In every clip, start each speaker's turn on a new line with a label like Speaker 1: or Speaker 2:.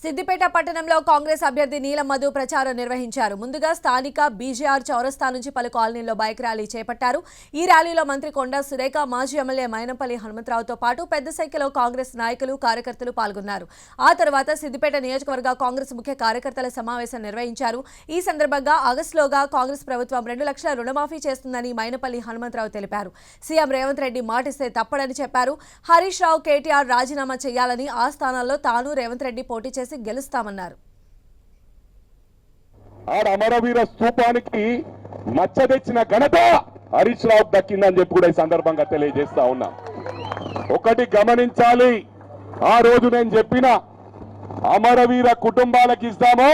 Speaker 1: సిద్దిపేట పట్టణంలో కాంగ్రెస్ అభ్యర్థి నీలం మధు ప్రచారం నిర్వహించారు. ముందుగా స్థానిక బీజేఆర్ చౌరస్తా నుంచి పలు కాలనీల్లో బైక్ ర్యాలీ చేపట్టారు. ఈ ర్యాలీలో మంత్రి కొండా సురేఖ, మాజీ ఎమ్మెల్యే మైనంపల్లి హనుమంతరావుతో పాటు పెద్ద సంఖ్యలో కాంగ్రెస్ నాయకులు, కార్యకర్తలు పాల్గొన్నారు. ఆ తర్వాత సిద్దిపేట నియోజకవర్గ కాంగ్రెస్ ముఖ్య కార్యకర్తల సమావేశం నిర్వహించారు. ఈ సందర్భంగా ఆగస్టులోగా కాంగ్రెస్ ప్రభుత్వం 2 లక్షల రుణమాఫీ చేస్తుందని మైనంపల్లి హనుమంతరావు తెలిపారు. సీఎం రేవంత్ రెడ్డి మాటిస్తే తప్పడని చెప్పారు. హరీష్ రావు, కేటీఆర్ రాజీనామా చేయాలని, ఆ స్థానాల్లో తాను రేవంత్ రెడ్డి పోటీ చేసి గెలుస్తామన్నారు.
Speaker 2: అమరవీర స్తూపానికి మచ్చ తెచ్చిన ఘనత హరీష్ రావు దక్కిందని చెప్పి కూడా ఈ సందర్భంగా తెలియజేస్తా ఉన్నా. ఒకటి గమనించాలి, ఆ రోజు నేను చెప్పిన అమరవీర కుటుంబాలకు ఇస్తాము,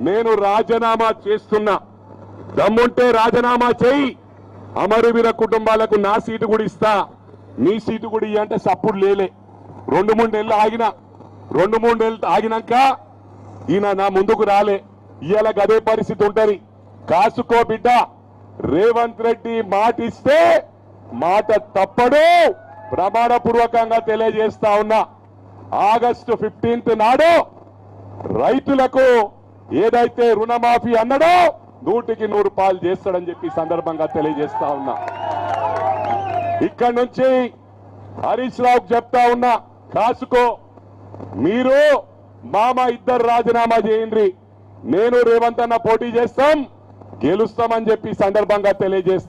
Speaker 2: నేను రాజీనామా చేస్తున్నా, దమ్ముంటే రాజీనామా చేయి, అమరవీర కుటుంబాలకు నా సీటు కూడా ఇస్తా, నీ సీటు కూడా ఇయ్యంటే సప్పుడు లేలే. 2-3 నెలలు ఆగిన, 2-3 నెలలు ఆగినాక ఈయన నా ముందుకు రాలే. ఇవాళ గదే పరిస్థితి ఉంటది. కాసుకో బిడ్డ, రేవంత్ రెడ్డి మాట ఇస్తే మాట తప్పడు. ప్రమాణపూర్వకంగా తెలియజేస్తా ఉన్నా, ఆగస్టు 15 నాడు రైతులకు ఏదైతే రుణమాఫీ అన్నాడో 100కి 100 పాలు చేస్తాడని చెప్పి సందర్భంగా తెలియజేస్తా ఉన్నా. ఇక్కడి నుంచి హరీష్ రావుకు చెప్తా ఉన్నా, కాసుకో, మీరు మామ ఇద్దరు రాజీనామా చేయండి, నేను రేవంత్ అన్న పోటీ చేస్తాం, గెలుస్తామని చెప్పి సందర్భంగా తెలియజేస్తాం.